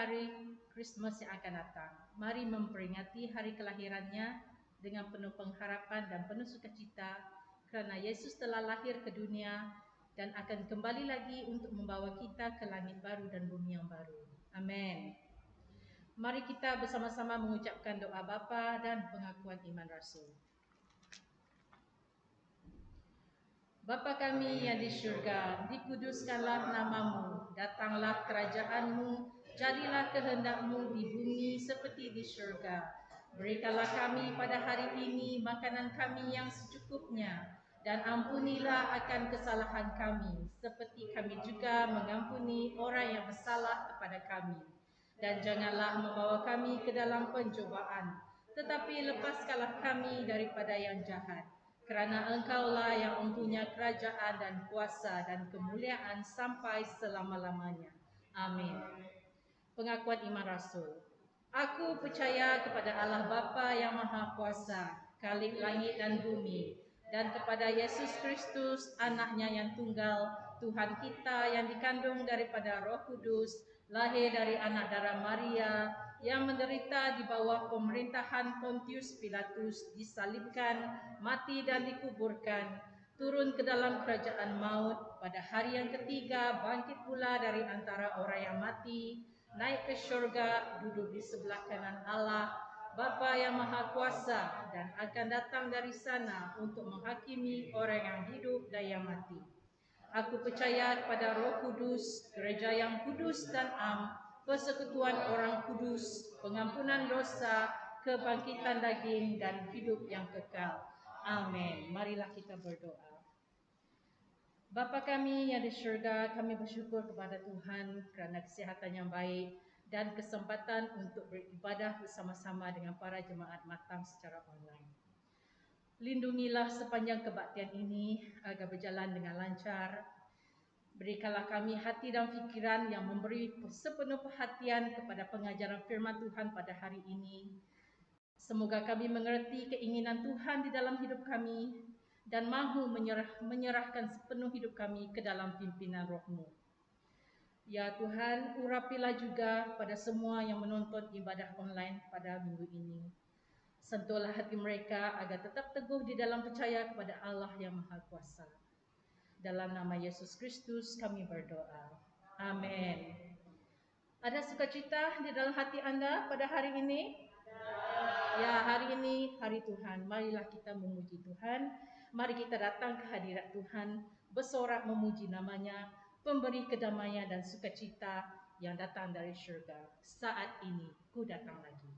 hari Christmas yang akan datang. Mari memperingati hari kelahirannya dengan penuh pengharapan dan penuh sukacita kerana Yesus telah lahir ke dunia dan akan kembali lagi untuk membawa kita ke langit baru dan bumi yang baru. Amin. Mari kita bersama-sama mengucapkan doa Bapa dan pengakuan iman Rasul. Bapa kami yang di syurga, dikuduskanlah namamu, datanglah kerajaanmu, jadilah kehendakmu di bumi seperti di syurga. Berikanlah kami pada hari ini makanan kami yang secukupnya, dan ampunilah akan kesalahan kami, seperti kami juga mengampuni orang yang bersalah kepada kami. Dan janganlah membawa kami ke dalam pencobaan, tetapi lepaskanlah kami daripada yang jahat. Kerana Engkaulah yang mempunyai kerajaan dan kuasa dan kemuliaan sampai selama-lamanya. Amin. Pengakuan iman Rasul. Aku percaya kepada Allah Bapa yang Maha Kuasa, Khalik langit dan bumi, dan kepada Yesus Kristus, Anaknya yang tunggal, Tuhan kita yang dikandung daripada Roh Kudus, lahir dari anak darah Maria, yang menderita di bawah pemerintahan Pontius Pilatus, disalibkan, mati dan dikuburkan, turun ke dalam kerajaan maut, pada hari yang ketiga bangkit pula dari antara orang yang mati, naik ke syurga, duduk di sebelah kanan Allah, Bapa yang Maha Kuasa, dan akan datang dari sana untuk menghakimi orang yang hidup dan yang mati. Aku percaya kepada Roh Kudus, gereja yang kudus dan am, persekutuan orang kudus, pengampunan dosa, kebangkitan daging dan hidup yang kekal. Amin. Marilah kita berdoa. Bapa kami yang di syurga, kami bersyukur kepada Tuhan kerana kesihatan yang baik dan kesempatan untuk beribadah bersama-sama dengan para jemaat matang secara online. Lindungilah sepanjang kebaktian ini agar berjalan dengan lancar. Berikanlah kami hati dan fikiran yang memberi sepenuh perhatian kepada pengajaran firman Tuhan pada hari ini. Semoga kami mengerti keinginan Tuhan di dalam hidup kami dan mahu menyerahkan sepenuh hidup kami ke dalam pimpinan Roh-Mu. Ya Tuhan, urapilah juga pada semua yang menonton ibadah online pada minggu ini. Sentuhlah hati mereka agar tetap teguh di dalam percaya kepada Allah yang Maha Kuasa. Dalam nama Yesus Kristus kami berdoa. Amin. Ada sukacita di dalam hati anda pada hari ini? Ya, hari ini hari Tuhan. Marilah kita memuji Tuhan. Mari kita datang ke hadirat Tuhan, bersorak memuji namanya, pemberi kedamaian dan sukacita yang datang dari syurga. Saat ini ku datang lagi.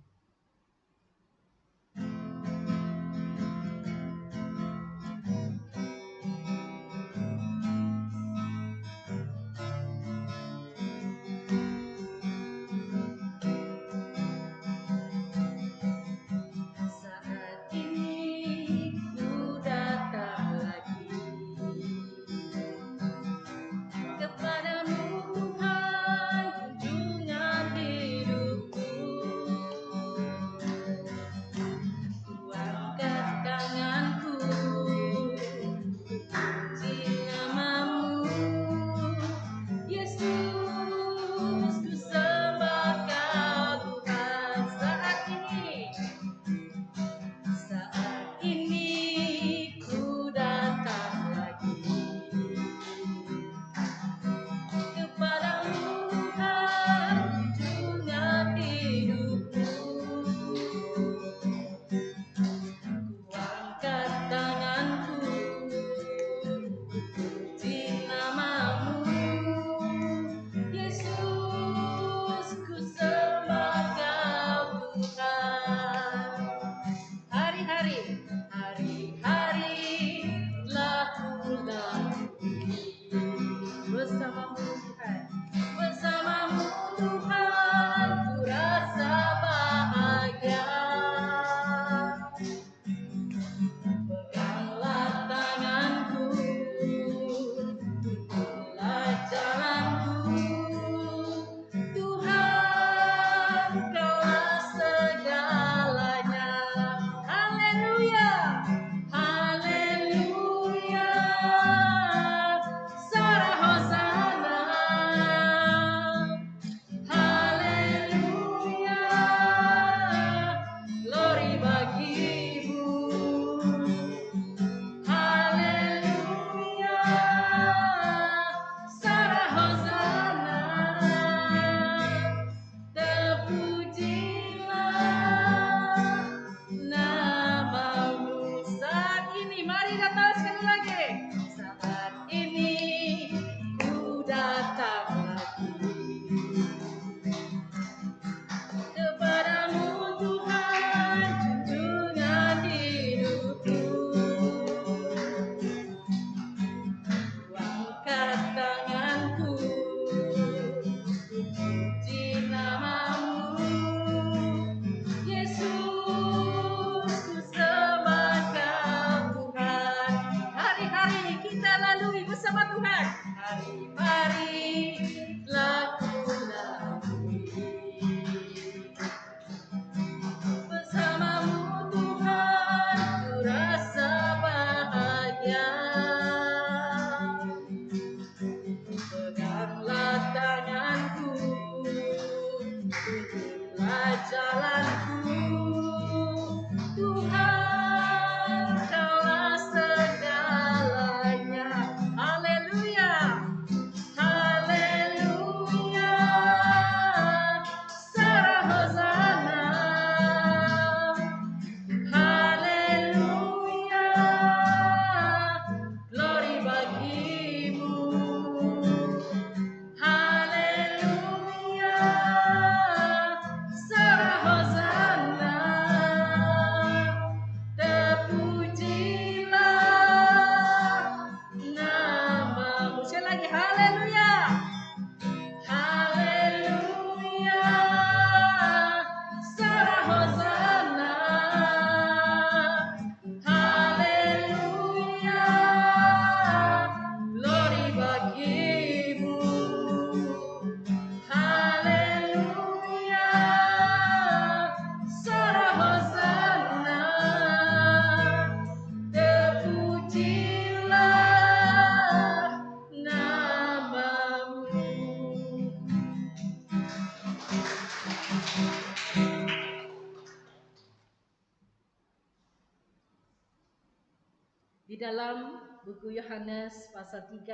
dalam buku Yohanes pasal 3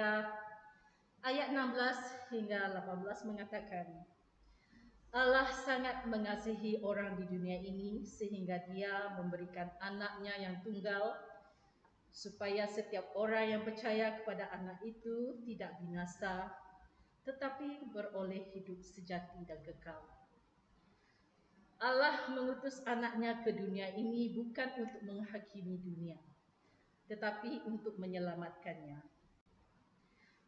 ayat 16 hingga 18 mengatakan, Allah sangat mengasihi orang di dunia ini sehingga Dia memberikan anaknya yang tunggal supaya setiap orang yang percaya kepada anak itu tidak binasa tetapi beroleh hidup sejati dan kekal. Allah mengutus anaknya ke dunia ini bukan untuk menghakimi dunia, tetapi untuk menyelamatkannya.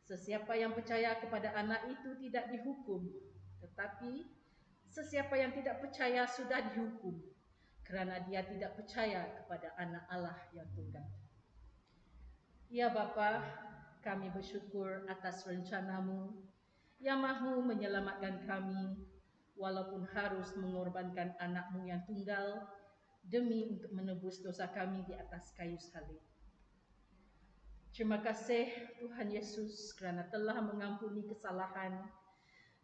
Sesiapa yang percaya kepada anak itu tidak dihukum, tetapi sesiapa yang tidak percaya sudah dihukum, kerana dia tidak percaya kepada anak Allah yang tunggal. Ya Bapa, kami bersyukur atas rencana-Mu yang mahu menyelamatkan kami, walaupun harus mengorbankan anak-Mu yang tunggal demi untuk menebus dosa kami di atas kayu salib. Terima kasih Tuhan Yesus kerana telah mengampuni kesalahan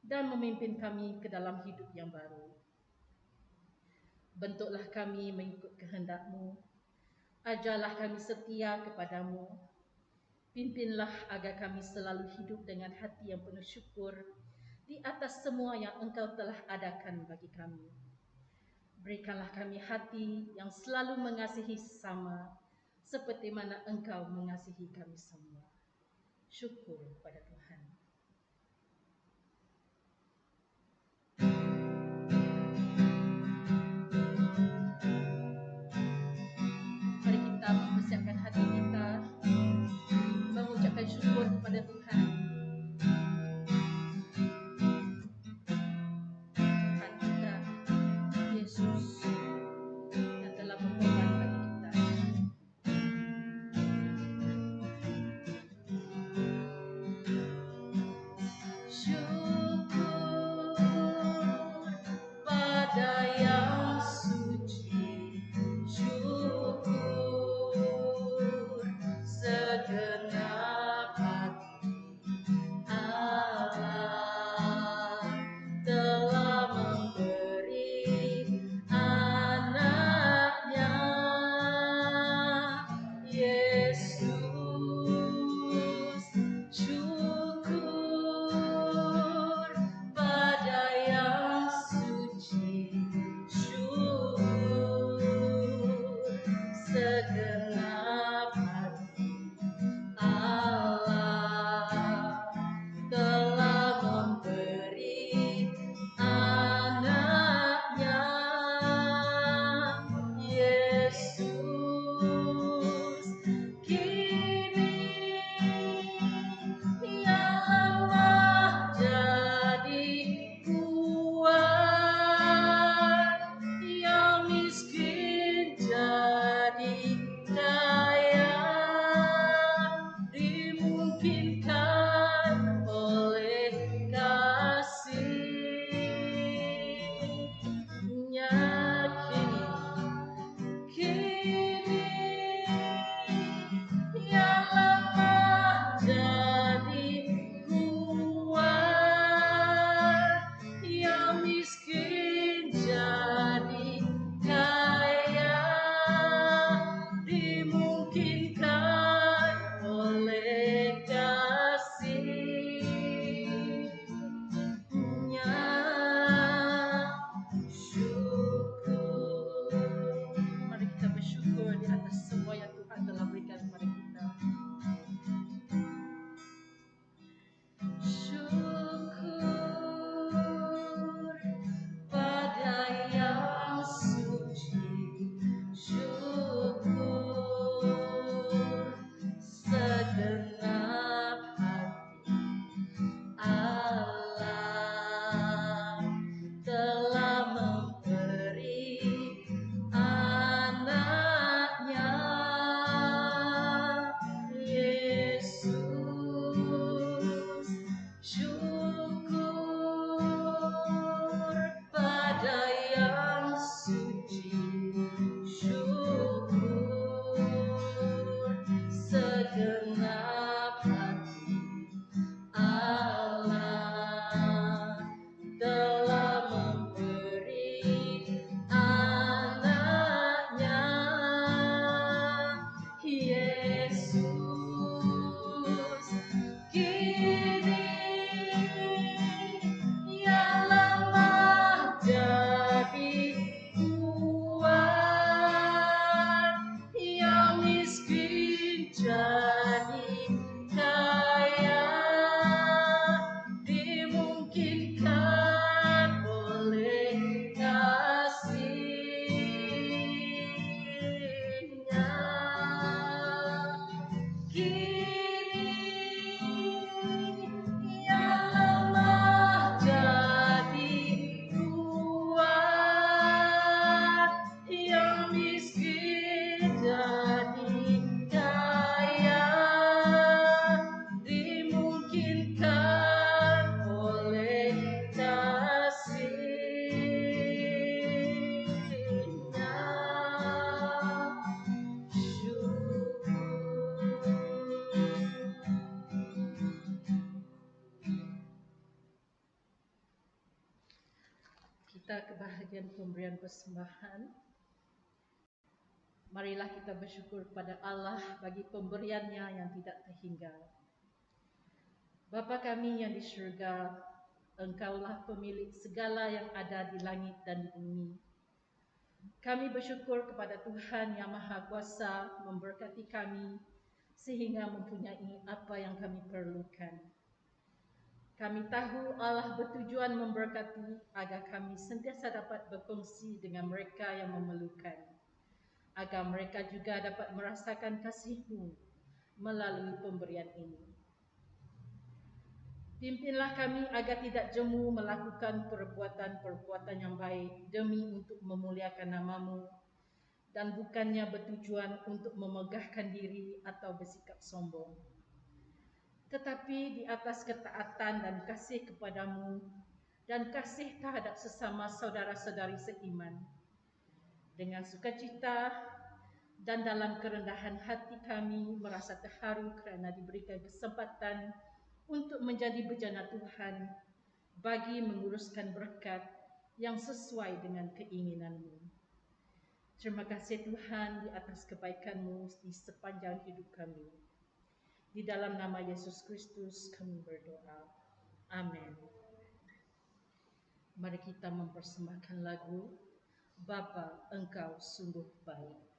dan memimpin kami ke dalam hidup yang baru. Bentuklah kami mengikut kehendak-Mu, ajarlah kami setia kepada-Mu, pimpinlah agar kami selalu hidup dengan hati yang penuh syukur di atas semua yang Engkau telah adakan bagi kami. Berikanlah kami hati yang selalu mengasihi sesama, seperti mana Engkau mengasihi kami semua. Syukur pada Tuhan. Mari kita mempersiapkan hati kita, mengucapkan syukur kepada Tuhan. Tuhan kita, Yesus, yang telah berkorban bagi kita. Syukur pada yang suci, syukur segenap hati. Allah telah memberi kita ke bahagian pemberian persembahan. Marilah kita bersyukur pada Allah bagi pemberiannya yang tidak terhingga. Bapa kami yang di syurga, Engkaulah pemilik segala yang ada di langit dan di bumi. Kami bersyukur kepada Tuhan yang Maha Kuasa memberkati kami sehingga mempunyai apa yang kami perlukan. Kami tahu Allah bertujuan memberkati agar kami sentiasa dapat berkongsi dengan mereka yang memerlukan, agar mereka juga dapat merasakan kasih-Mu melalui pemberian ini. Pimpinlah kami agar tidak jemu melakukan perbuatan-perbuatan yang baik demi untuk memuliakan nama-Mu dan bukannya bertujuan untuk memegahkan diri atau bersikap sombong. Tetapi di atas ketaatan dan kasih kepadamu dan kasih terhadap sesama saudara-saudari seiman. Dengan sukacita dan dalam kerendahan hati kami merasa terharu kerana diberikan kesempatan untuk menjadi bejana Tuhan bagi menguruskan berkat yang sesuai dengan keinginan-Mu. Terima kasih Tuhan di atas kebaikan-Mu di sepanjang hidup kami. Di dalam nama Yesus Kristus kami berdoa. Amin. Mari kita mempersembahkan lagu Bapa, Engkau sungguh baik.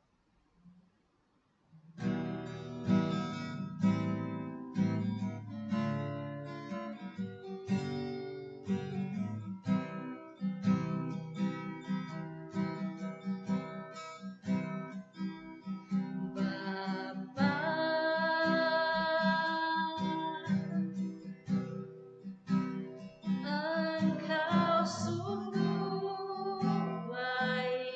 Engkau sungguh baik.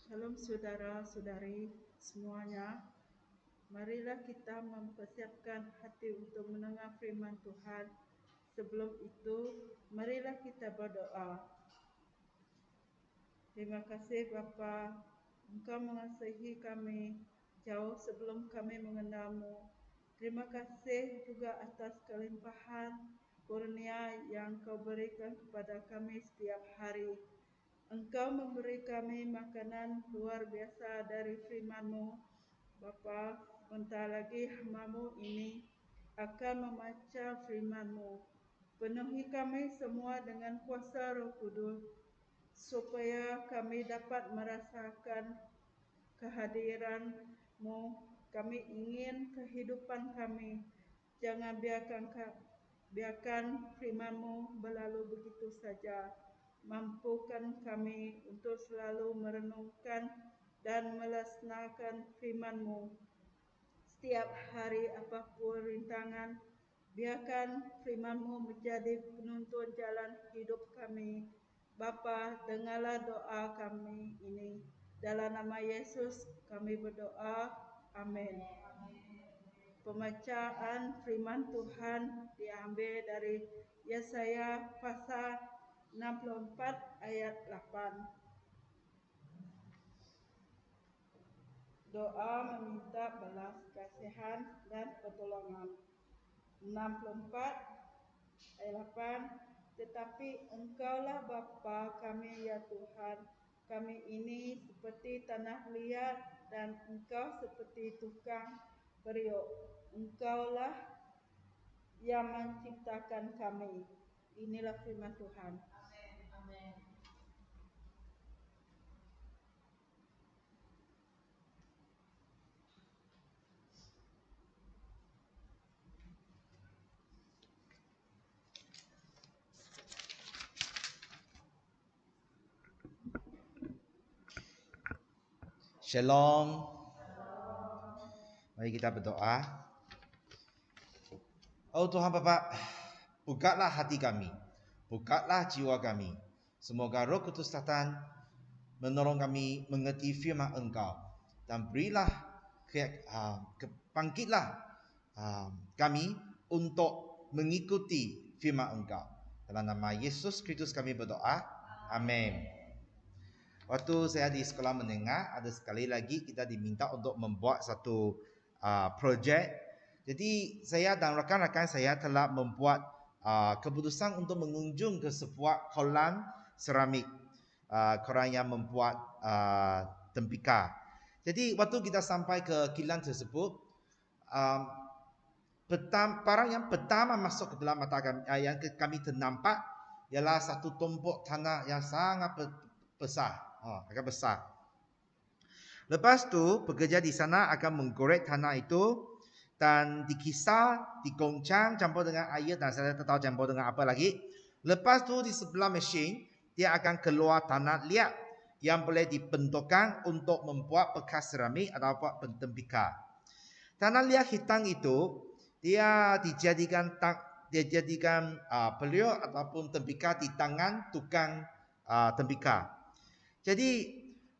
Shalom saudara-saudari semuanya. Marilah kita mempersiapkan hati untuk mendengar firman Tuhan. Sebelum itu, marilah kita berdoa. Terima kasih Bapa, Engkau mengasihi kami jauh sebelum kami mengenalmu. Terima kasih juga atas kelimpahan kurnia yang Kau berikan kepada kami setiap hari. Engkau memberi kami makanan luar biasa dari firman-Mu. Bapa, sebentar lagi hamba-Mu ini akan membaca firman-Mu. Penuhi kami semua dengan kuasa Roh Kudus, supaya kami dapat merasakan kehadiran-Mu. Kami ingin kehidupan kami. Jangan biarkan firman-Mu berlalu begitu saja. Mampukan kami untuk selalu merenungkan dan melaksanakan firman-Mu. Setiap hari apapun rintangan, biarkan firman-Mu menjadi penuntun jalan hidup kami. Bapa, dengarlah doa kami ini. Dalam nama Yesus kami berdoa. Amin. Pembacaan firman Tuhan diambil dari Yesaya pasal 64 ayat 8. Doa meminta belas kasihan dan pertolongan. 64 ayat 8. Tetapi Engkaulah Bapa kami ya Tuhan. Kami ini seperti tanah liat dan Engkau seperti tukang periuk. Engkaulah yang menciptakan kami. Inilah firman Tuhan. Amin. Shalom. Mari kita berdoa. Oh Tuhan Bapa, bukalah hati kami, bukalah jiwa kami. Semoga Roh Kudus datang menolong kami mengerti firman Engkau dan berilah bangkitlah kami untuk mengikuti firman Engkau. Dalam nama Yesus Kristus kami berdoa. Amin. Waktu saya di sekolah menengah, ada sekali lagi kita diminta untuk membuat satu projek. Jadi saya dan rakan-rakan saya telah membuat keputusan untuk mengunjung ke sebuah kolam seramik. Korang yang membuat tempika. Jadi waktu kita sampai ke kilang tersebut, barang yang pertama masuk ke dalam mata kami, yang kami ternampak ialah satu tumpuk tanah yang sangat besar. Agak besar. Lepas tu pekerja di sana akan menggorek tanah itu dan dikisar, digoncang campur dengan air dan saya tak tahu campur dengan apa lagi. Lepas tu di sebelah mesin dia akan keluar tanah liat yang boleh dibentukkan untuk membuat bekas seramik atau buat tempika. Tanah liat hitam itu dia dijadikan periuk ataupun tempika di tangan tukang tempika. Jadi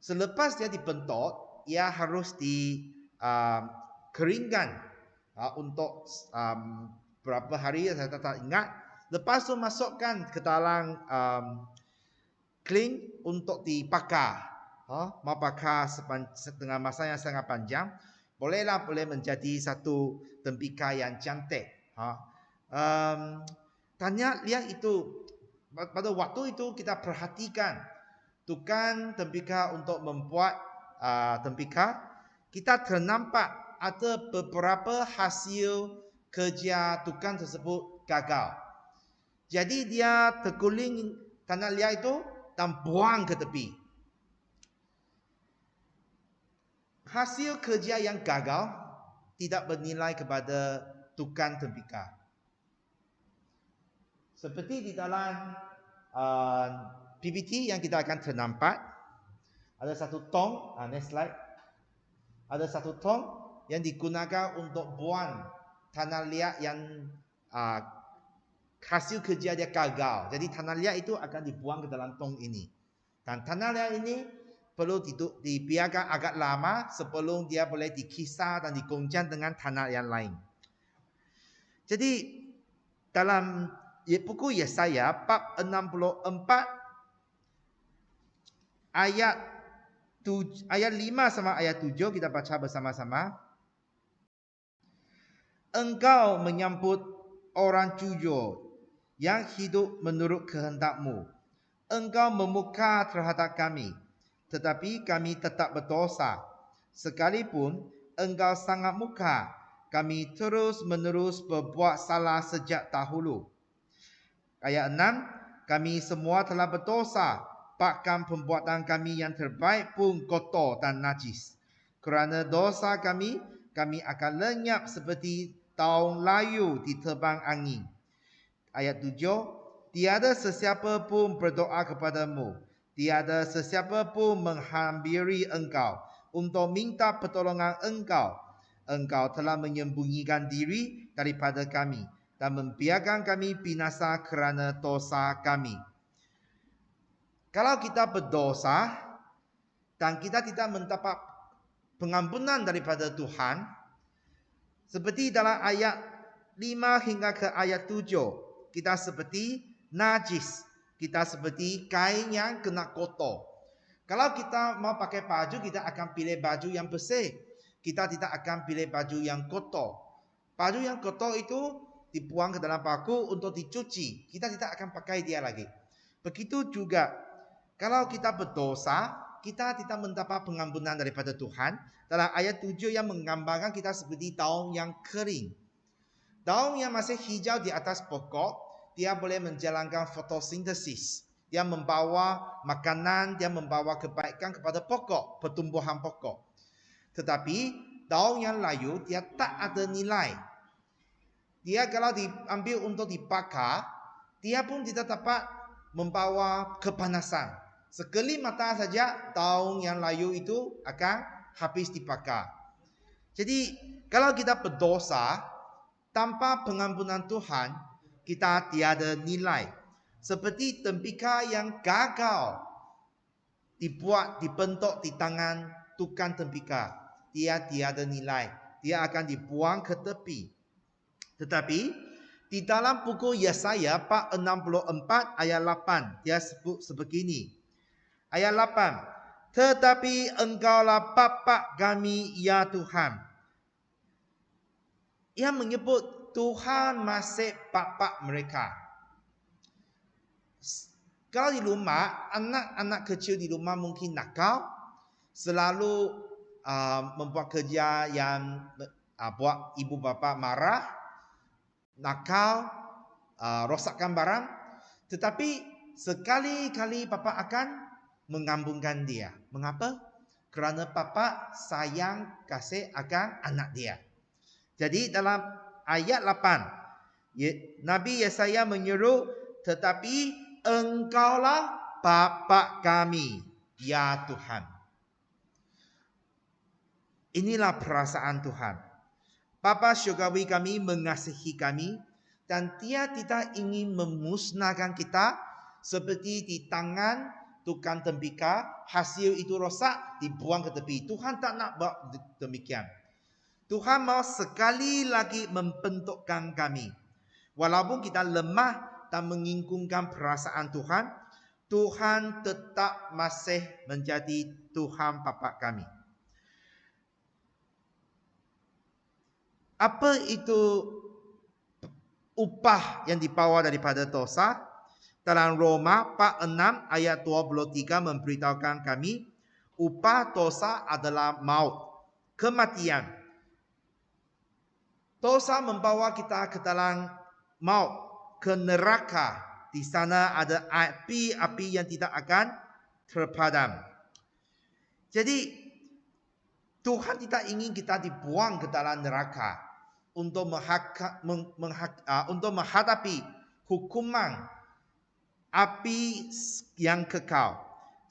selepas dia dibentuk, ia harus dikeringkan untuk berapa hari saya tak ingat. Lepas tu masukkan ke dalam kling untuk dibakar. Mau bakar dengan masa yang sangat panjang, boleh menjadi satu tempika yang cantik. Tanya lihat itu pada waktu itu kita perhatikan tukang tempika untuk membuat tempika, kita ternampak ada beberapa hasil kerja tukang tersebut gagal. Jadi dia terguling tanah liat itu dan buang ke tepi. Hasil kerja yang gagal tidak bernilai kepada tukang tempika. Seperti di dalam PPT yang kita akan ternampak, ada satu tong, next slide. Ada satu tong yang digunakan untuk buang tanah liat yang hasil kerja dia gagal. Jadi tanah liat itu akan dibuang ke dalam tong ini. Dan tanah liat ini perlu dibiarkan agak lama sebelum dia boleh dikisar dan diguncang dengan tanah yang lain. Jadi dalam buku Yesaya bab 64 ayat 5 sama ayat 7 kita baca bersama-sama. Engkau menyambut orang jujur yang hidup menurut kehendakmu. Engkau memuka terhadap kami, tetapi kami tetap berdosa. Sekalipun engkau sangat muka, kami terus-menerus berbuat salah sejak dahulu. Ayat 6, kami semua telah berdosa, bahkan perbuatan kami yang terbaik pun kotor dan najis. Kerana dosa kami akan lenyap seperti daun layu diterbang angin. Ayat 7, tiada sesiapa pun berdoa kepadamu, tiada sesiapa pun menghampiri engkau untuk minta pertolongan engkau. Engkau telah menyembunyikan diri daripada kami dan membiarkan kami binasa kerana dosa kami. Kalau kita berdosa dan kita tidak mendapat pengampunan daripada Tuhan, seperti dalam ayat 5 hingga ke ayat 7, kita seperti najis. Kita seperti kain yang kena kotor. Kalau kita mau pakai baju, kita akan pilih baju yang bersih. Kita tidak akan pilih baju yang kotor. Baju yang kotor itu dibuang ke dalam paku untuk dicuci. Kita tidak akan pakai dia lagi. Begitu juga, kalau kita berdosa, kita tidak mendapat pengampunan daripada Tuhan. Dalam ayat 7 yang menggambarkan kita seperti daun yang kering. Daun yang masih hijau di atas pokok, dia boleh menjalankan fotosintesis. Dia membawa makanan, dia membawa kebaikan kepada pokok, pertumbuhan pokok. Tetapi daun yang layu, dia tak ada nilai. Dia kalau diambil untuk dibakar, dia pun tidak dapat membawa kepanasan. Sekali mata saja, daun yang layu itu akan habis dibakar. Jadi kalau kita berdosa tanpa pengampunan Tuhan, kita tiada nilai. Seperti tembikar yang gagal dibentuk di tangan tukang tembikar, dia tiada nilai. Dia akan dibuang ke tepi. Tetapi di dalam buku Yesaya bab 64 ayat 8, dia sebut sebegini. Ayat 8, tetapi engkaulah bapa kami ya Tuhan. Ia menyebut Tuhan masih bapa mereka. Kalau di rumah, anak-anak kecil di rumah mungkin nakal, selalu membuat kerja yang buat ibu bapa marah, nakal, rosakkan barang. Tetapi sekali-kali bapa akan mengampunkan dia. Mengapa? Kerana bapa sayang kasih akan anak dia. Jadi dalam ayat 8, Nabi Yesaya menyuruh, tetapi engkaulah bapa kami ya Tuhan. Inilah perasaan Tuhan. Bapa syurgawi kami mengasihi kami dan dia tidak ingin memusnahkan kita seperti di tangan tukang tembikar, hasil itu rosak, dibuang ke tepi. Tuhan tak nak buat demikian. Tuhan mau sekali lagi membentukkan kami. Walaupun kita lemah dan mengingkungkan perasaan Tuhan, Tuhan tetap masih menjadi Tuhan bapa kami. Apa itu upah yang dibawa daripada dosa? Dalam Roma bab 6 ayat 23 memberitahukan kami, upah dosa adalah maut, kematian. Dosa membawa kita ke dalam maut, ke neraka. Di sana ada api-api yang tidak akan terpadam. Jadi Tuhan tidak ingin kita dibuang ke dalam neraka untuk menghadapi hukuman api yang kekal.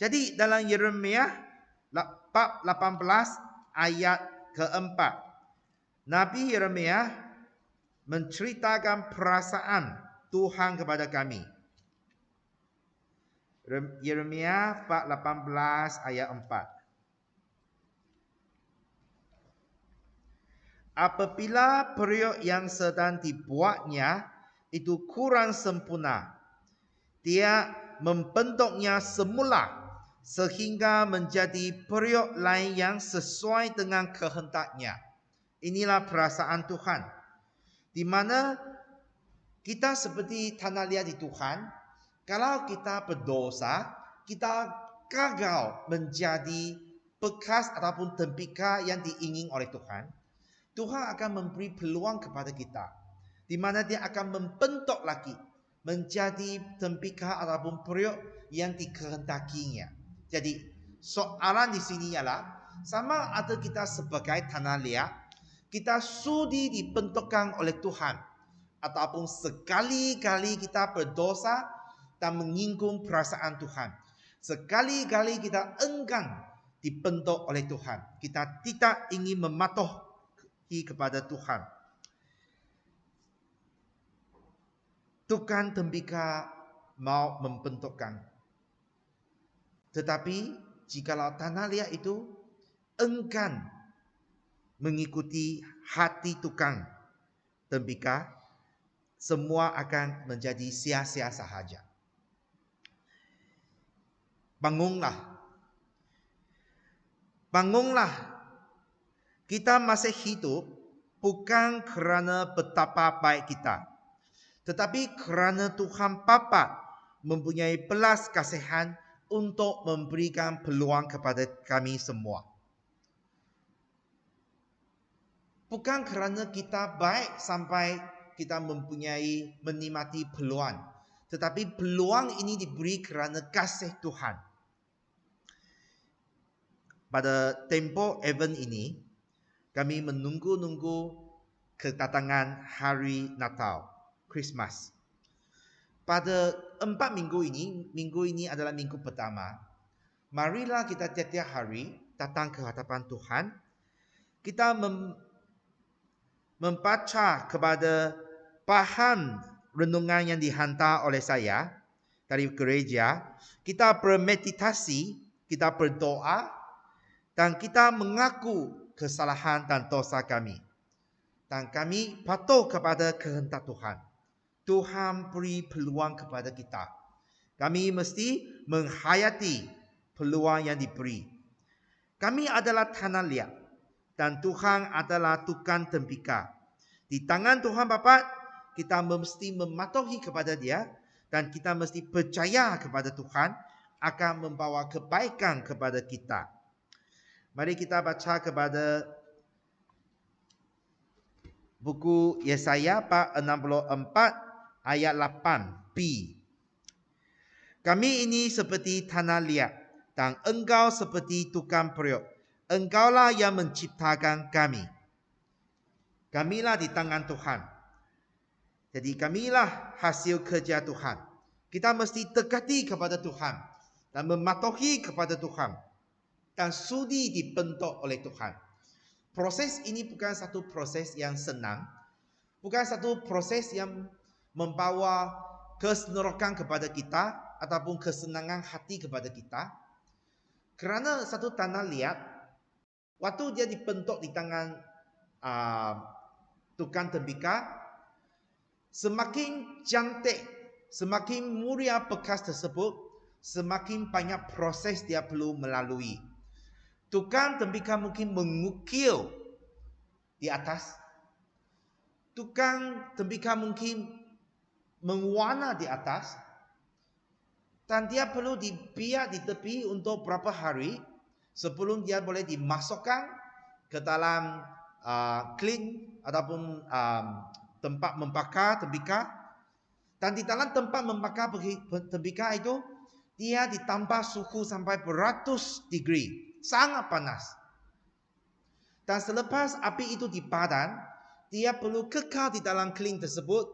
Jadi dalam Yeremia bab 18 ayat keempat, Nabi Yeremia menceritakan perasaan Tuhan kepada kami. Yeremia 18 ayat 4. Apabila periuk yang sedang dibuatnya itu kurang sempurna, dia membentuknya semula sehingga menjadi periuk lain yang sesuai dengan kehendaknya. Inilah perasaan Tuhan, di mana kita seperti tanah liat di Tuhan. Kalau kita berdosa, kita gagal menjadi bekas ataupun tembikar yang diingin oleh Tuhan. Tuhan akan memberi peluang kepada kita, di mana dia akan membentuk lagi menjadi tembikar ataupun periuk yang dikehendakinya. Jadi soalan di sini ialah, sama ada kita sebagai tanah liat, kita sudi dibentukkan oleh Tuhan, ataupun sekali-kali kita berdosa dan menyinggung perasaan Tuhan. Sekali-kali kita enggan dibentuk oleh Tuhan. Kita tidak ingin mematuhi kepada Tuhan. Tukang tembikar mau membentukkan. Tetapi jikalau tanah liat itu enggan mengikuti hati tukang tembikar, semua akan menjadi sia-sia sahaja. Bangunlah. Bangunlah. Kita masih hidup bukan kerana betapa baik kita, tetapi kerana Tuhan Bapa mempunyai belas kasihan untuk memberikan peluang kepada kami semua. Bukan kerana kita baik sampai kita mempunyai menikmati peluang, tetapi peluang ini diberi kerana kasih Tuhan. Pada tempoh event ini, kami menunggu-nunggu kedatangan hari Natal, Christmas. Pada 4 minggu ini adalah minggu pertama. Marilah kita tiap-tiap hari datang ke hadapan Tuhan. Kita membaca kepada bahan renungan yang dihantar oleh saya dari gereja. Kita bermeditasi, kita berdoa, dan kita mengaku kesalahan dan dosa kami. Dan kami patuh kepada kehendak Tuhan. Tuhan beri peluang kepada kita. Kami mesti menghayati peluang yang diberi. Kami adalah tanah liat dan Tuhan adalah tukang tembikar. Di tangan Tuhan Bapa, kita mesti mematuhi kepada Dia dan kita mesti percaya kepada Tuhan akan membawa kebaikan kepada kita. Mari kita baca kepada buku Yesaya 64 ayat 8b. Kami ini seperti tanah liat dan engkau seperti tukang periuk. Engkaulah yang menciptakan kami. Kamilah di tangan Tuhan. Jadi kamilah hasil kerja Tuhan. Kita mesti dekati kepada Tuhan dan mematuhi kepada Tuhan. Dan sudi dibentuk oleh Tuhan. Proses ini bukan satu proses yang senang. Bukan satu proses yang membawa keseronokan kepada kita ataupun kesenangan hati kepada kita. Kerana satu tanah liat, waktu dia dibentuk di tangan tukang tembikar, semakin cantik, semakin mulia bekas tersebut, semakin banyak proses dia perlu melalui. Tukang tembikar mungkin mengukir di atas. Tukang tembikar mungkin mewarna di atas. Dan dia perlu dibiar di tepi untuk berapa hari sebelum dia boleh dimasukkan ke dalam kiln ataupun tempat membakar tembikar. Dan di dalam tempat membakar tembikar itu, dia ditambah suhu sampai beratus degree. Sangat panas. Dan selepas api itu dipadam, dia perlu kekal di dalam kiln tersebut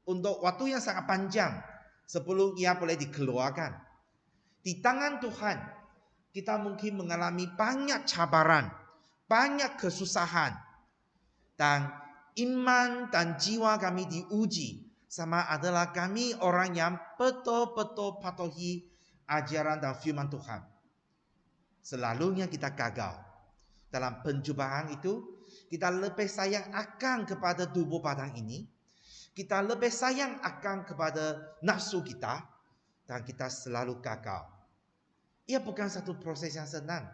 untuk waktu yang sangat panjang sebelum ia boleh dikeluarkan. Di tangan Tuhan, kita mungkin mengalami banyak cabaran, banyak kesusahan. Dan iman dan jiwa kami diuji sama adalah kami orang yang betul-betul patuhi ajaran dan firman Tuhan. Selalunya kita gagal. Dalam pencubaan itu, kita lebih sayang akan kepada tubuh badan ini. Kita lebih sayang akan kepada nafsu kita. Dan kita selalu gagal. Ia bukan satu proses yang senang.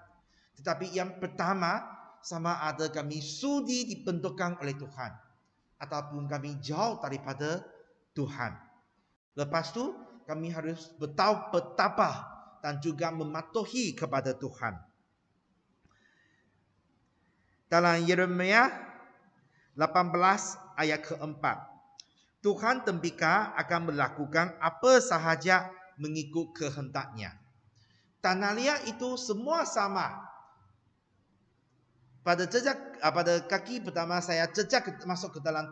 Tetapi yang pertama, sama ada kami sudi dibentukkan oleh Tuhan. Ataupun kami jauh daripada Tuhan. Lepas tu, kami harus bertaubat dan juga mematuhi kepada Tuhan. Dalam Yeremia 18 ayat keempat, Tuhan tembika akan melakukan apa sahaja mengikut kehendak-Nya. Tanah liat itu semua sama. Pada kaki pertama saya jejak masuk ke dalam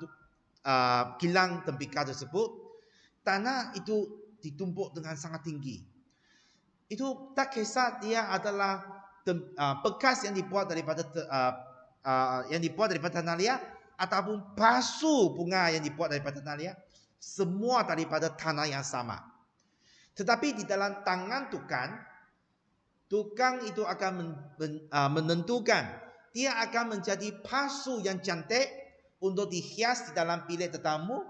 kilang tembika tersebut, tanah itu ditumpuk dengan sangat tinggi. Itu tak kisah dia adalah bekas yang dibuat daripada tanah liat ataupun pasu bunga yang dibuat daripada tanah liat, semua daripada tanah yang sama. Tetapi di dalam tangan tukang itu akan menentukan dia akan menjadi pasu yang cantik untuk dihias di dalam bilik tetamu,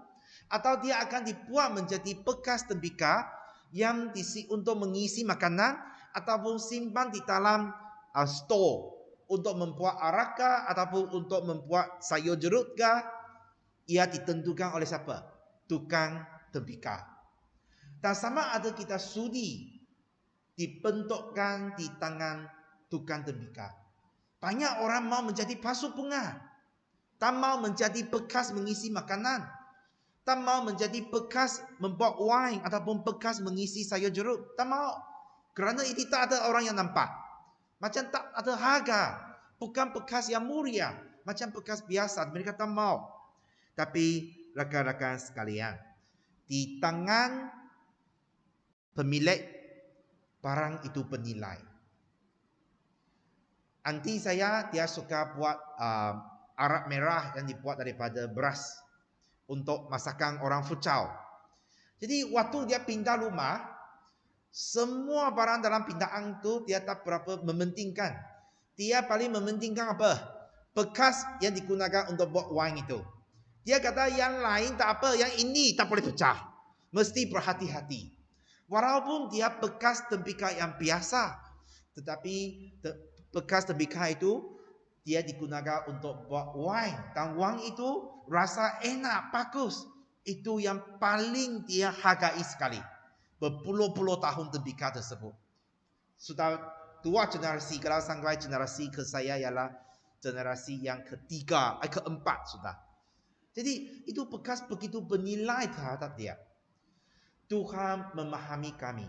atau dia akan dibuat menjadi bekas tembika yang untuk mengisi makanan ataupun simpan di dalam store untuk membuat araka ataupun untuk membuat sayur jerut kah. Ia ditentukan oleh siapa? Tukang tembika. Dan sama ada kita sudi dibentukkan di tangan tukang tembika. Banyak orang mau menjadi pasu bunga. Tak mau menjadi bekas mengisi makanan. Tak mau menjadi bekas membuat wine ataupun bekas mengisi sayur jeruk. Tak mau. Kerana itu tak ada orang yang nampak. Macam tak ada harga. Bukan bekas yang mulia. Macam bekas biasa. Mereka tak mau. Tapi rakan-rakan sekalian, di tangan pemilik barang itu bernilai. Aunty saya, dia suka buat arak merah yang dibuat daripada beras untuk masakan orang Fuchau. Jadi waktu dia pindah rumah, semua barang dalam pindahan itu dia tak berapa mementingkan. Dia paling mementingkan apa? Bekas yang digunakan untuk buat wine itu. Dia kata yang lain tak apa, yang ini tak boleh pecah. Mesti berhati-hati. Walaupun dia bekas tembika yang biasa, tetapi bekas tembika itu dia digunakan untuk buat wine. Dan wine itu rasa enak, bagus. Itu yang paling dia hargai sekali. Berpuluh-puluh tahun tembika tersebut. Sudah 2 generasi. Kalau sampai generasi ke saya ialah generasi yang keempat sudah. Jadi itu bekas begitu bernilai terhadap dia. Tuhan memahami kami.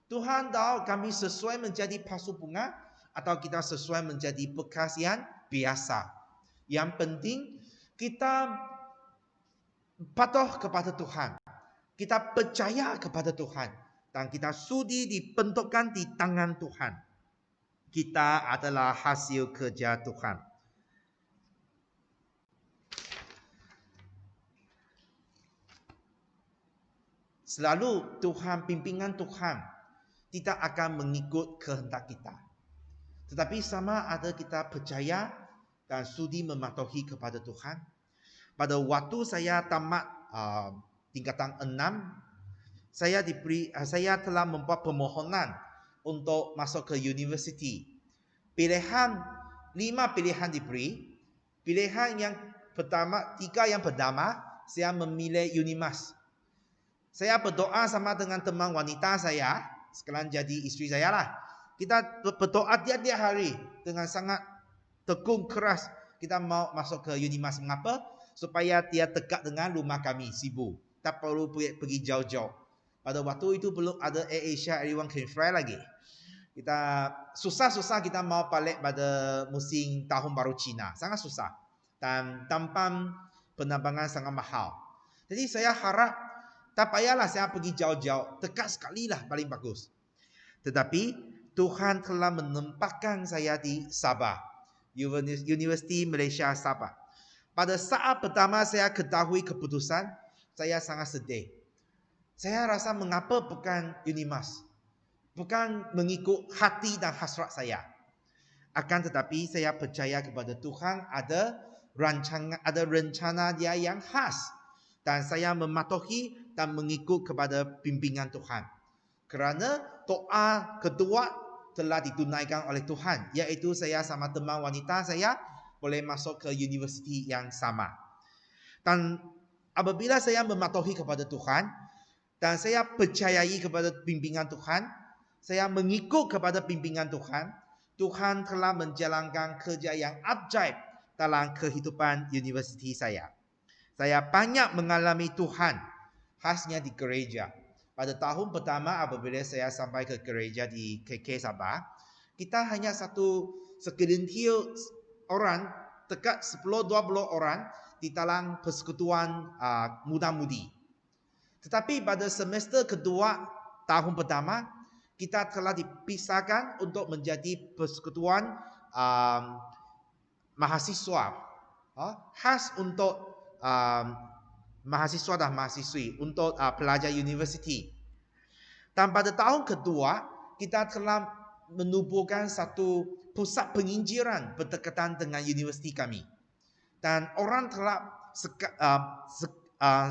Tuhan tahu kami sesuai menjadi pasu bunga atau kita sesuai menjadi bekas yang biasa. Yang penting kita patuh kepada Tuhan. Kita percaya kepada Tuhan. Dan kita sudi dibentukkan di tangan Tuhan. Kita adalah hasil kerja Tuhan. Selalu Tuhan, pimpinan Tuhan tidak akan mengikut kehendak kita. Tetapi sama ada kita percaya dan sudi mematuhi kepada Tuhan. Pada waktu saya tamat tingkatan 6, saya telah membuat permohonan untuk masuk ke universiti. 5 pilihan diberi. Pilihan yang pertama, 3 yang pertama, saya memilih Unimas. Saya berdoa sama dengan teman wanita saya, sekarang jadi isteri saya lah. Kita berdoa tiap-tiap hari dengan sangat tekun keras. Kita mau masuk ke Unimas. Mengapa? Supaya dia dekat dengan rumah kami, Sibu. Tak perlu pergi jauh-jauh. Pada waktu itu belum ada Air Asia Everyone Can Fly lagi. Kita susah-susah kita mau balik pada musim tahun baru Cina. Sangat susah. Dan tanpa penerbangan sangat mahal. Jadi saya harap tak payahlah saya pergi jauh-jauh. Dekat sekali lah paling bagus. Tetapi Tuhan telah menempatkan saya di Sabah. Universiti Malaysia Sabah. Pada saat pertama saya ketahui keputusan, saya sangat sedih. Saya rasa mengapa bukan Unimas. bukan mengikut hati dan hasrat saya. Akan tetapi saya percaya kepada Tuhan ada rencana Dia yang khas. Dan saya mematuhi dan mengikut kepada bimbingan Tuhan. Kerana doa kedua telah ditunaikan oleh Tuhan. Iaitu saya sama teman wanita saya boleh masuk ke universiti yang sama. Dan apabila saya mematuhi kepada Tuhan dan saya percayai kepada bimbingan Tuhan, saya mengikut kepada bimbingan Tuhan, Tuhan telah menjalankan kerja yang ajaib dalam kehidupan universiti saya. Saya banyak mengalami Tuhan, khasnya di gereja. Pada tahun pertama apabila saya sampai ke gereja di KK Sabah, kita hanya segelintir orang, dekat 10-20 orang di dalam persekutuan muda-mudi. Tetapi pada semester kedua tahun pertama, kita telah dipisahkan untuk menjadi persekutuan mahasiswa, khas untuk mahasiswa dan mahasiswi, untuk pelajar universiti. Dan pada tahun kedua, kita telah menubuhkan satu pusat penginjiran berdekatan dengan universiti kami. Dan orang telah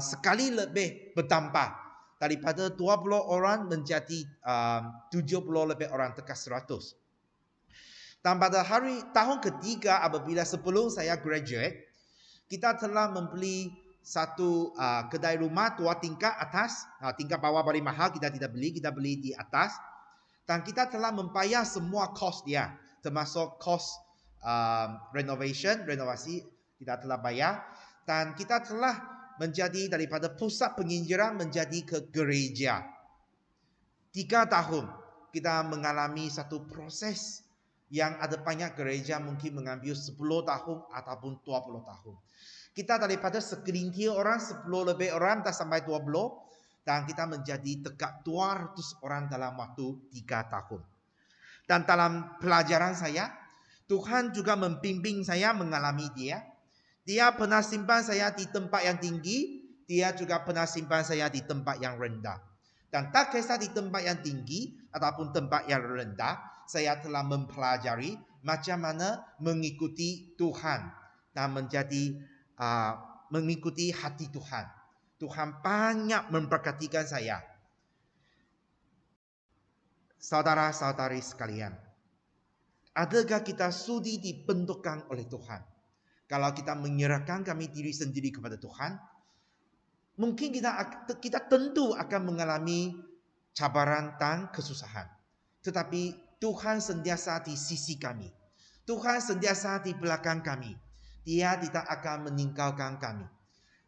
sekali lebih bertambah. Daripada 20 orang menjadi 70 lebih orang, dekat 100. Dan pada tahun ketiga apabila sebelum saya graduate, kita telah membeli satu kedai rumah 2 tingkat atas. Tingkat bawah paling mahal kita tidak beli, kita beli di atas. Dan kita telah membayar semua kos dia, termasuk kos renovasi kita telah bayar. Dan kita telah menjadi daripada pusat penginjiran menjadi ke gereja. 3 tahun kita mengalami satu proses yang ada banyak gereja mungkin mengambil 10 tahun ataupun 20 tahun. Kita daripada segelintir orang, 10 lebih orang dah sampai 20, dan kita menjadi dekat 200 orang dalam waktu 3 tahun. Dan dalam pelajaran saya, Tuhan juga membimbing saya mengalami dia. Dia pernah simpan saya di tempat yang tinggi, dia juga pernah simpan saya di tempat yang rendah. Dan tak kisah di tempat yang tinggi ataupun tempat yang rendah, saya telah mempelajari macam mana mengikuti Tuhan dan menjadi mengikuti hati Tuhan. Tuhan banyak memberkatikan saya. Saudara-saudari sekalian, adakah kita sudi dibentukkan oleh Tuhan? Kalau kita menyerahkan kami diri sendiri kepada Tuhan, mungkin kita tentu akan mengalami cabaran dan kesusahan. Tetapi Tuhan sentiasa di sisi kami. Tuhan sentiasa di belakang kami. Dia tidak akan meninggalkan kami.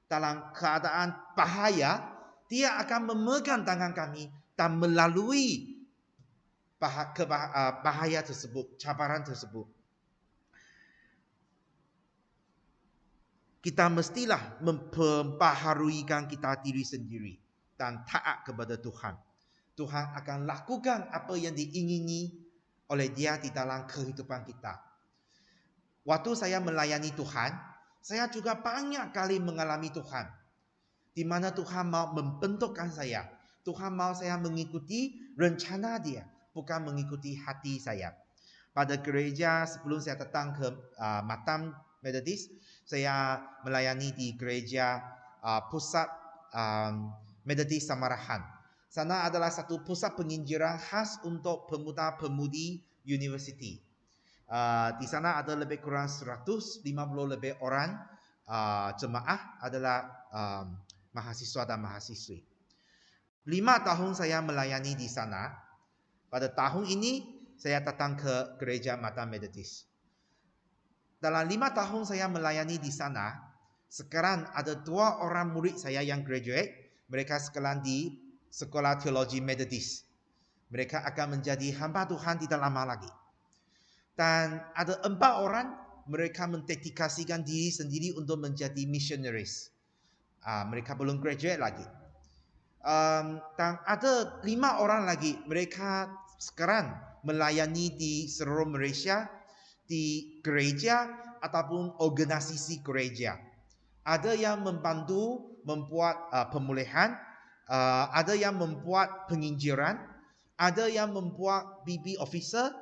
Dalam keadaan bahaya, dia akan memegang tangan kami dan melalui bahaya tersebut, cabaran tersebut. Kita mestilah memperbaharuikan kita diri sendiri dan taat kepada Tuhan. Tuhan akan lakukan apa yang diingini oleh Dia di dalam kehidupan kita. Waktu saya melayani Tuhan, saya juga banyak kali mengalami Tuhan. Di mana Tuhan mau membentukkan saya. Tuhan mau saya mengikuti rencana Dia, bukan mengikuti hati saya. Pada gereja sebelum saya datang ke Matam Methodist, saya melayani di gereja pusat Methodist Samarahan. Sana adalah satu pusat penginjiran khas untuk pemuda-pemudi universiti. Di sana ada lebih kurang 150 lebih orang jemaah adalah mahasiswa dan mahasiswi. 5 tahun saya melayani di sana. Pada tahun ini saya datang ke gereja Matam Methodist. Dalam 5 tahun saya melayani di sana, sekarang ada 2 orang murid saya yang graduate. Mereka sekolah di Sekolah Teologi Methodist. Mereka akan menjadi hamba Tuhan tidak lama lagi. Dan ada 4 orang, mereka mendedikasikan diri sendiri untuk menjadi missionaries. Mereka belum graduate lagi. Dan ada 5 orang lagi, mereka sekarang melayani di seluruh Malaysia, di gereja ataupun organisasi gereja. Ada yang membantu membuat pemulihan, ada yang membuat penginjiran, ada yang membuat BB officer,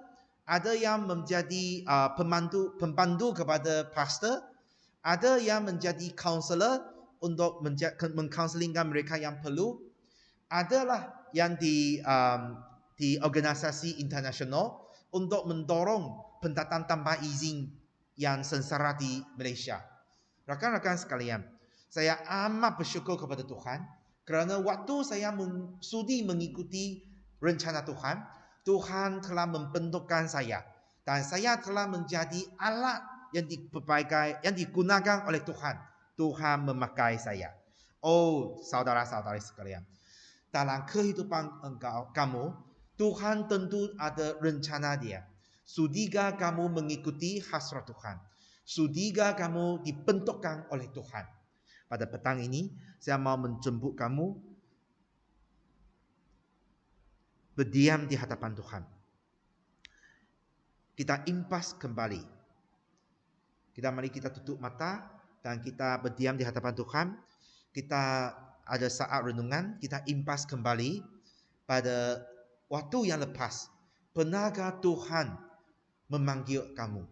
ada yang menjadi pembantu kepada pastor, ada yang menjadi counselor untuk mengkaunselingkan mereka yang perlu, adalah yang di organisasi internasional untuk mendorong pendataan tanpa izin yang sengsara di Malaysia. Rakan-rakan sekalian, saya amat bersyukur kepada Tuhan kerana waktu saya sudi mengikuti rencana Tuhan, Tuhan telah membentukkan saya dan saya telah menjadi alat yang digunakan oleh Tuhan. Tuhan memakai saya. Oh, saudara-saudari sekalian, dalam kehidupan kamu, Tuhan tentu ada rencana Dia. Sudikah kamu mengikuti hasrat Tuhan? Sudikah kamu dibentukkan oleh Tuhan? Pada petang ini, saya mau menjemput kamu berdiam di hadapan Tuhan. Kita impas kembali. Mari kita tutup mata dan kita berdiam di hadapan Tuhan. Kita ada saat renungan, kita impas kembali pada waktu yang lepas. Pernahkah Tuhan memanggil kamu?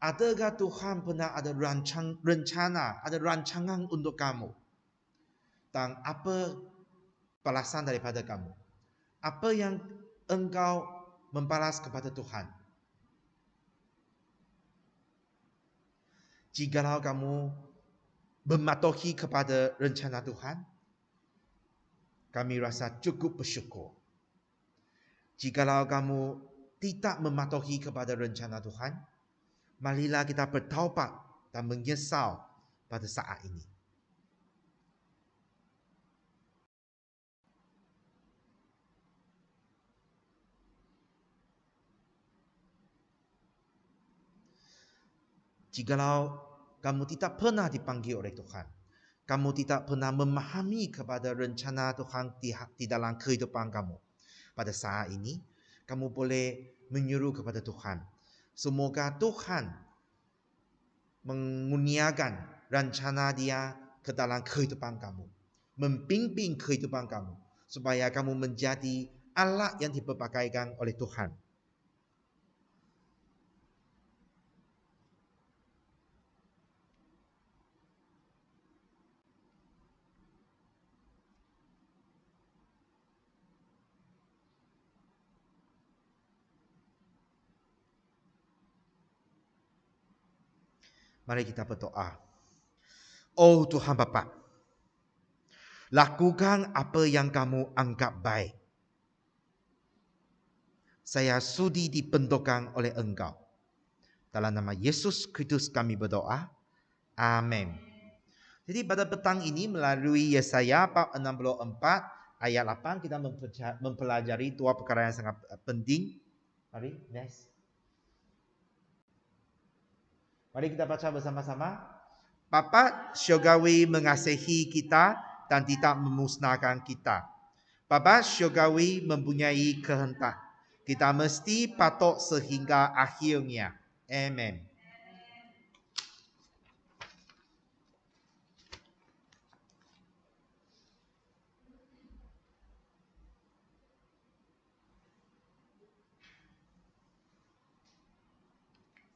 Adakah Tuhan pernah ada rencana, ada rancangan untuk kamu? Dan apa balasan daripada kamu? Apa yang engkau membalas kepada Tuhan? Jikalau kamu mematuhi kepada rencana Tuhan, kami rasa cukup bersyukur. Jikalau kamu tidak mematuhi kepada rencana Tuhan, marilah kita bertaubat dan menyesal pada saat ini. Jikalau kamu tidak pernah dipanggil oleh Tuhan, kamu tidak pernah memahami kepada rencana Tuhan di dalam kehidupan kamu, pada saat ini kamu boleh menyuruh kepada Tuhan. Semoga Tuhan mengurniakan rencana Dia ke dalam kehidupan kamu, membimbing kehidupan kamu, supaya kamu menjadi alat yang diperpakaikan oleh Tuhan. Mari kita berdoa. Oh Tuhan Bapa, lakukan apa yang kamu anggap baik. Saya sudi dibentukkan oleh Engkau. Dalam nama Yesus Kristus kami berdoa. Amin. Jadi pada petang ini melalui Yesaya 64 ayat 8 kita mempelajari dua perkara yang sangat penting. Mari, next. Mari kita baca bersama-sama. Bapa syurgawi mengasihi kita dan tidak memusnahkan kita. Bapa syurgawi mempunyai kehendak. Kita mesti patuh sehingga akhirnya. Amen.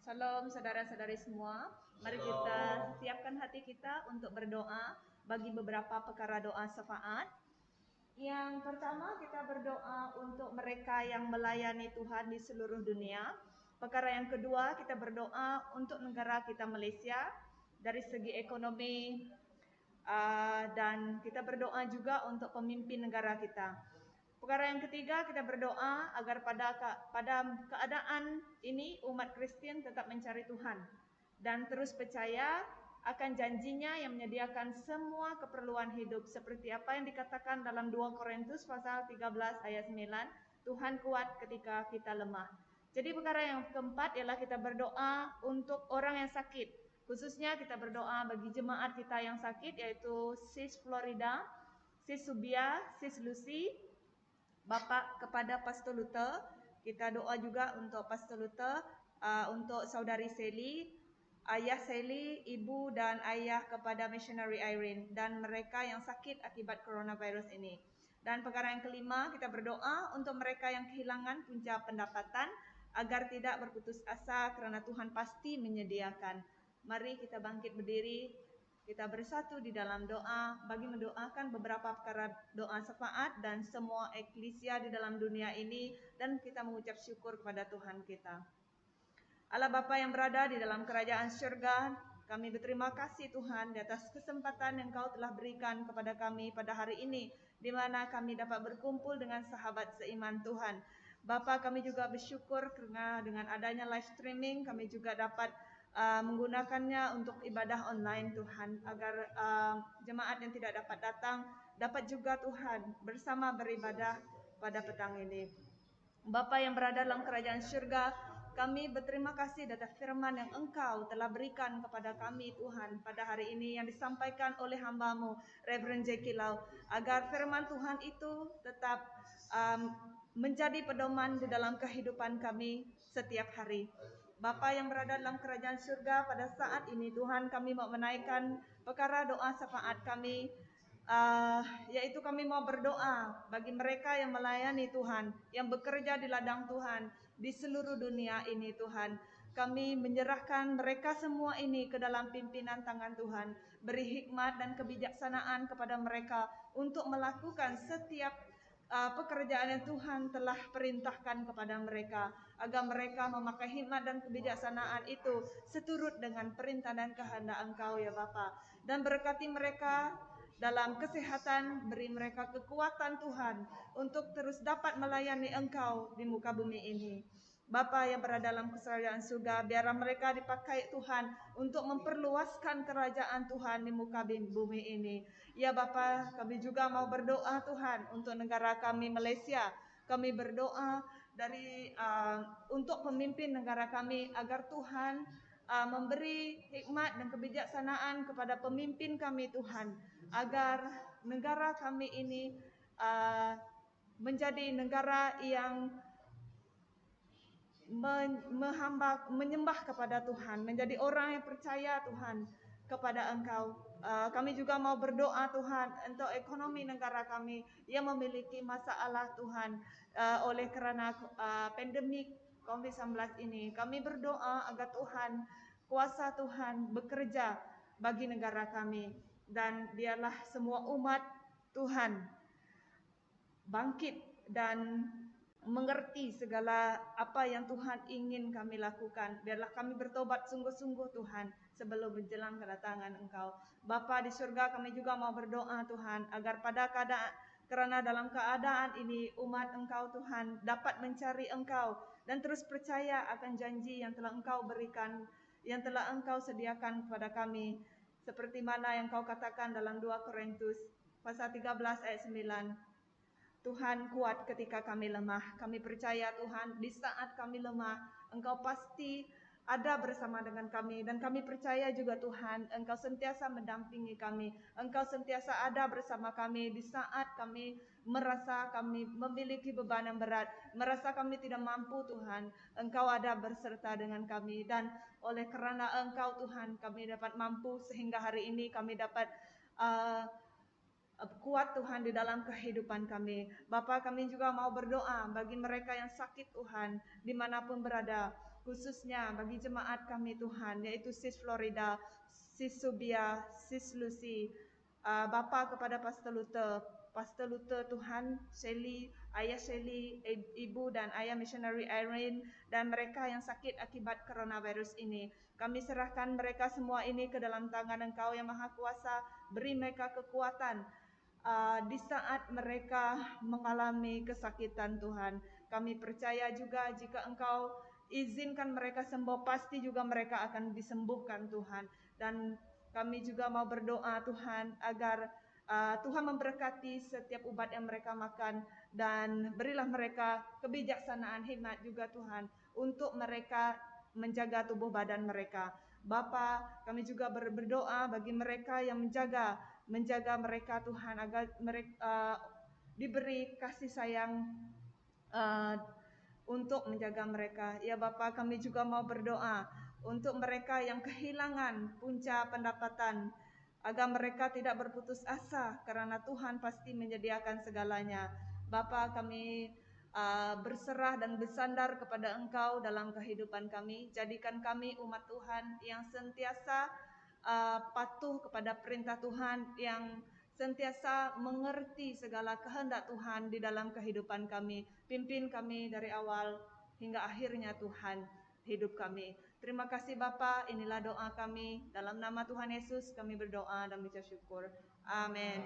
Salam saudara-saudari semua. Mari kita siapkan hati kita untuk berdoa bagi beberapa perkara doa syafaat. Yang pertama kita berdoa untuk mereka yang melayani Tuhan di seluruh dunia. Perkara yang kedua kita berdoa untuk negara kita Malaysia dari segi ekonomi dan kita berdoa juga untuk pemimpin negara kita. Perkara yang ketiga kita berdoa agar pada keadaan ini umat Kristian tetap mencari Tuhan dan terus percaya akan janjinya yang menyediakan semua keperluan hidup seperti apa yang dikatakan dalam 2 Korintus pasal 13 ayat 9, Tuhan kuat ketika kita lemah. Jadi perkara yang keempat ialah kita berdoa untuk orang yang sakit. Khususnya kita berdoa bagi jemaat kita yang sakit yaitu Sis Florida, Sis Subia, Sis Lucy, Bapak kepada Pastor Luther, kita doa juga untuk Pastor Luther, untuk Saudari Sally, Ayah Sally, Ibu dan Ayah kepada Missionary Irene dan mereka yang sakit akibat coronavirus ini. Dan perkara yang kelima, kita berdoa untuk mereka yang kehilangan punca pendapatan agar tidak berputus asa karena Tuhan pasti menyediakan. Mari kita bangkit berdiri, kita bersatu di dalam doa bagi mendoakan beberapa perkara doa syafaat dan semua eklesia di dalam dunia ini, dan kita mengucap syukur kepada Tuhan kita. Allah Bapa yang berada di dalam kerajaan syurga, kami berterima kasih Tuhan di atas kesempatan yang Kau telah berikan kepada kami pada hari ini, di mana kami dapat berkumpul dengan sahabat seiman Tuhan. Bapa, kami juga bersyukur karena dengan adanya live streaming kami juga dapat menggunakannya untuk ibadah online Tuhan, agar jemaat yang tidak dapat datang dapat juga Tuhan bersama beribadah pada petang ini. Bapa yang berada dalam kerajaan syurga, kami berterima kasih atas firman yang Engkau telah berikan kepada kami Tuhan pada hari ini yang disampaikan oleh hamba-Mu Reverend Jackie Lau, agar firman Tuhan itu tetap menjadi pedoman di dalam kehidupan kami setiap hari. Bapa yang berada dalam kerajaan syurga, pada saat ini Tuhan kami mau menaikkan perkara doa syafaat kami, yaitu kami mau berdoa bagi mereka yang melayani Tuhan, yang bekerja di ladang Tuhan di seluruh dunia ini Tuhan. Kami menyerahkan mereka semua ini ke dalam pimpinan tangan Tuhan. Beri hikmat dan kebijaksanaan kepada mereka untuk melakukan setiap pekerjaan yang Tuhan telah perintahkan kepada mereka, agar mereka memakai hikmat dan kebijaksanaan itu seturut dengan perintah dan kehendak Engkau ya Bapa. Dan berkati mereka dalam kesehatan, beri mereka kekuatan Tuhan untuk terus dapat melayani Engkau di muka bumi ini. Bapa yang berada dalam kerajaan surga, biarlah mereka dipakai Tuhan untuk memperluaskan kerajaan Tuhan di muka bumi ini. Ya Bapa, kami juga mau berdoa Tuhan untuk negara kami Malaysia. Kami berdoa untuk pemimpin negara kami agar Tuhan memberi hikmat dan kebijaksanaan kepada pemimpin kami Tuhan, agar negara kami ini menjadi negara yang menyembah kepada Tuhan, menjadi orang yang percaya Tuhan kepada Engkau. Kami juga mau berdoa Tuhan untuk ekonomi negara kami yang memiliki masalah Tuhan oleh kerana pandemik COVID-19 ini. Kami berdoa agar Tuhan, kuasa Tuhan bekerja bagi negara kami, dan biarlah semua umat Tuhan bangkit dan mengerti segala apa yang Tuhan ingin kami lakukan. Biarlah kami bertobat sungguh-sungguh Tuhan sebelum menjelang kedatangan Engkau. Bapa di surga, kami juga mau berdoa Tuhan agar kerana dalam keadaan ini umat Engkau Tuhan dapat mencari Engkau dan terus percaya akan janji yang telah Engkau berikan, yang telah Engkau sediakan kepada kami, seperti mana yang Kau katakan dalam 2 Korintus pasal 13 ayat 9. Tuhan kuat ketika kami lemah. Kami percaya Tuhan, di saat kami lemah, Engkau pasti ada bersama dengan kami. Dan kami percaya juga Tuhan, Engkau sentiasa mendampingi kami. Engkau sentiasa ada bersama kami di saat kami merasa kami memiliki beban yang berat, merasa kami tidak mampu Tuhan. Engkau ada berserta dengan kami. Dan oleh kerana Engkau Tuhan, kami dapat mampu sehingga hari ini kami dapat kuat Tuhan di dalam kehidupan kami. Bapa, kami juga mau berdoa bagi mereka yang sakit Tuhan dimanapun berada, khususnya bagi jemaat kami Tuhan, yaitu Sis Florida, Sis Subia, Sis Lucy. Bapa, kepada Pastor Luther Tuhan, Shelly, Ayah Shelly, Ibu dan Ayah Missionary Irene, dan mereka yang sakit akibat coronavirus ini. Kami serahkan mereka semua ini ke dalam tangan Engkau yang Maha Kuasa. Beri mereka kekuatan di saat mereka mengalami kesakitan Tuhan. Kami percaya juga jika Engkau izinkan mereka sembuh, pasti juga mereka akan disembuhkan Tuhan. Dan kami juga mau berdoa Tuhan agar Tuhan memberkati setiap ubat yang mereka makan, dan berilah mereka kebijaksanaan, hikmat juga Tuhan untuk mereka menjaga tubuh badan mereka. Bapa, kami juga berdoa bagi mereka yang menjaga mereka Tuhan, agar mereka diberi kasih sayang untuk menjaga mereka. Ya Bapa, kami juga mau berdoa untuk mereka yang kehilangan punca pendapatan agar mereka tidak berputus asa karena Tuhan pasti menyediakan segalanya. Bapa, kami berserah dan bersandar kepada Engkau dalam kehidupan kami. Jadikan kami umat Tuhan yang sentiasa patuh kepada perintah Tuhan, yang sentiasa mengerti segala kehendak Tuhan di dalam kehidupan kami. Pimpin kami dari awal hingga akhirnya Tuhan hidup kami. Terima kasih Bapa, inilah doa kami. Dalam nama Tuhan Yesus kami berdoa dan mengucap syukur. Amin.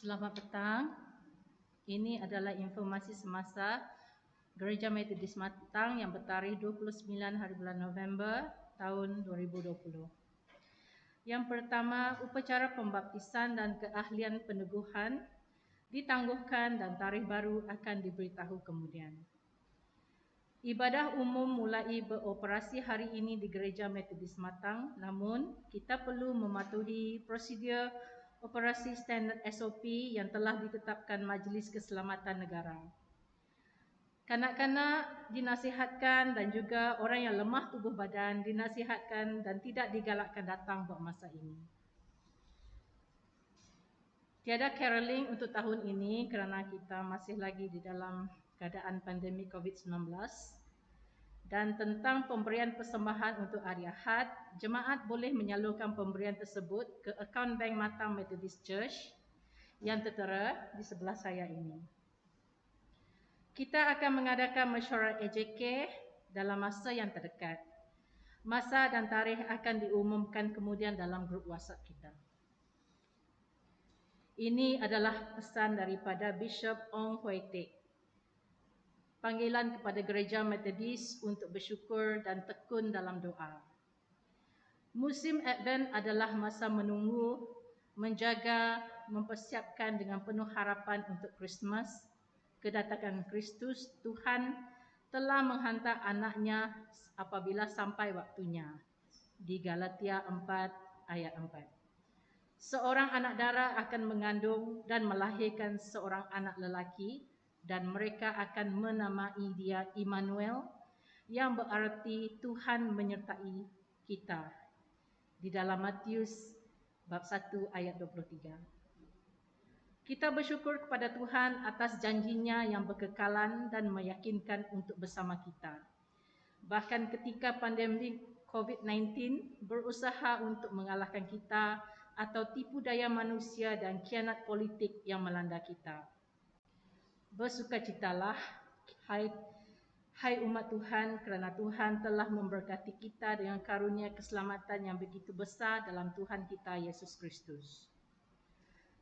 Selamat petang. Ini adalah informasi semasa Gereja Metodis Matang yang bertarikh 29 hari bulan November tahun 2020. Yang pertama, upacara pembaptisan dan keahlian peneguhan ditangguhkan dan tarikh baru akan diberitahu kemudian. Ibadah umum mulai beroperasi hari ini di Gereja Metodis Matang, namun kita perlu mematuhi prosedur operasi standard SOP yang telah ditetapkan Majlis Keselamatan Negara. Kanak-kanak dinasihatkan dan juga orang yang lemah tubuh badan dinasihatkan dan tidak digalakkan datang buat masa ini. Tiada caroling untuk tahun ini kerana kita masih lagi di dalam keadaan pandemik COVID-19. Dan tentang pemberian persembahan untuk hari Ahad, jemaat boleh menyalurkan pemberian tersebut ke akaun Bank Matang Methodist Church yang tertera di sebelah saya ini. Kita akan mengadakan mesyuarat AJK dalam masa yang terdekat. Masa dan tarikh akan diumumkan kemudian dalam grup WhatsApp kita. Ini adalah pesan daripada Bishop Ong Hoi Tek. Panggilan kepada Gereja Metodis untuk bersyukur dan tekun dalam doa. Musim Advent adalah masa menunggu, menjaga, mempersiapkan dengan penuh harapan untuk Christmas. Kedatangan Kristus, Tuhan telah menghantar anaknya apabila sampai waktunya. Di Galatia 4 ayat 4. Seorang anak darah akan mengandung dan melahirkan seorang anak lelaki, dan mereka akan menamai dia Immanuel, yang berarti Tuhan menyertai kita. Di dalam Matius bab 1 ayat 23. Kita bersyukur kepada Tuhan atas janjinya yang berkekalan dan meyakinkan untuk bersama kita. Bahkan ketika pandemik COVID-19 berusaha untuk mengalahkan kita atau tipu daya manusia dan khianat politik yang melanda kita. Bersukacitalah, hai umat Tuhan, kerana Tuhan telah memberkati kita dengan karunia keselamatan yang begitu besar dalam Tuhan kita Yesus Kristus.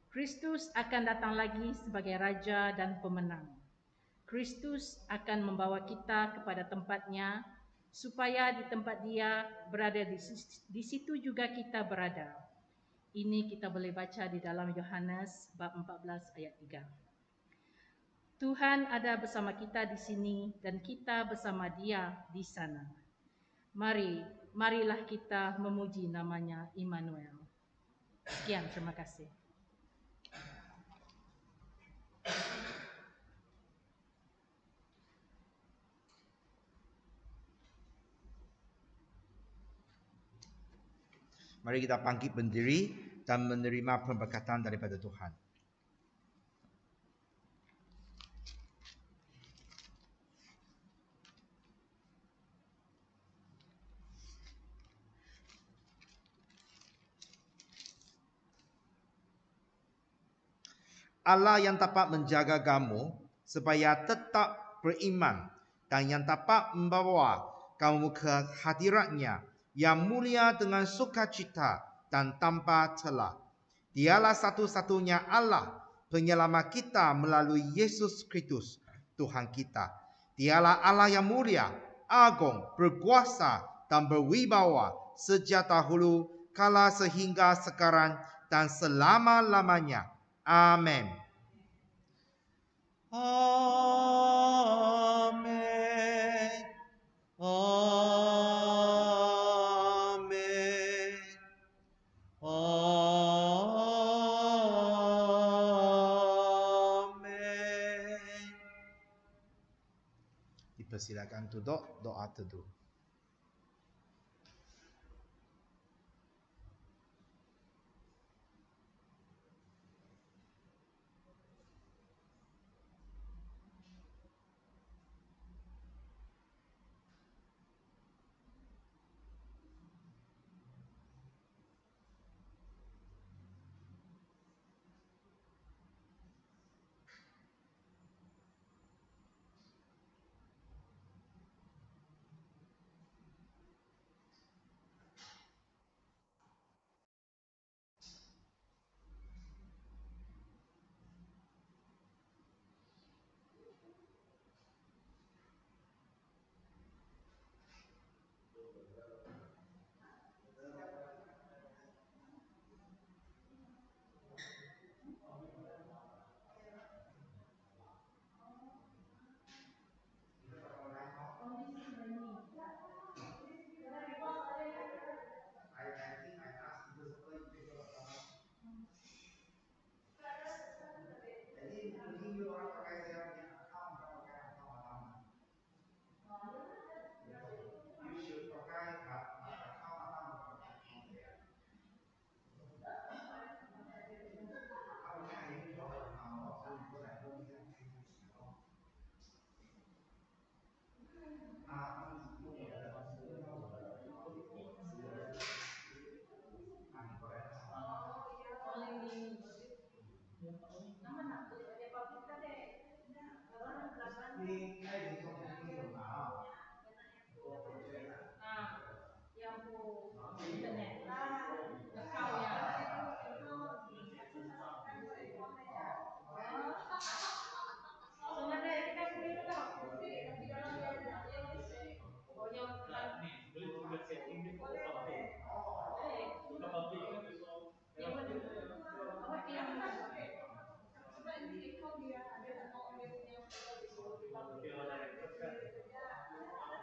Kristus akan datang lagi sebagai Raja dan Pemenang. Kristus akan membawa kita kepada tempatnya, supaya di tempat Dia berada di situ juga kita berada. Ini kita boleh baca di dalam Yohanes bab 14 ayat 3. Tuhan ada bersama kita di sini dan kita bersama Dia di sana. Marilah kita memuji namanya Immanuel. Sekian, terima kasih. Mari kita bangkit berdiri dan menerima pemberkatan daripada Tuhan. Allah yang dapat menjaga kamu supaya tetap beriman dan yang dapat membawa kamu ke hadiratnya yang mulia dengan sukacita dan tanpa celah. Dialah satu-satunya Allah penyelamat kita melalui Yesus Kristus Tuhan kita. Dialah Allah yang mulia, agung, berkuasa dan berwibawa sejak dahulu, kala sehingga sekarang dan selama-lamanya. Amin. Amin. Amin. Dipersilakan duduk, doa teduh.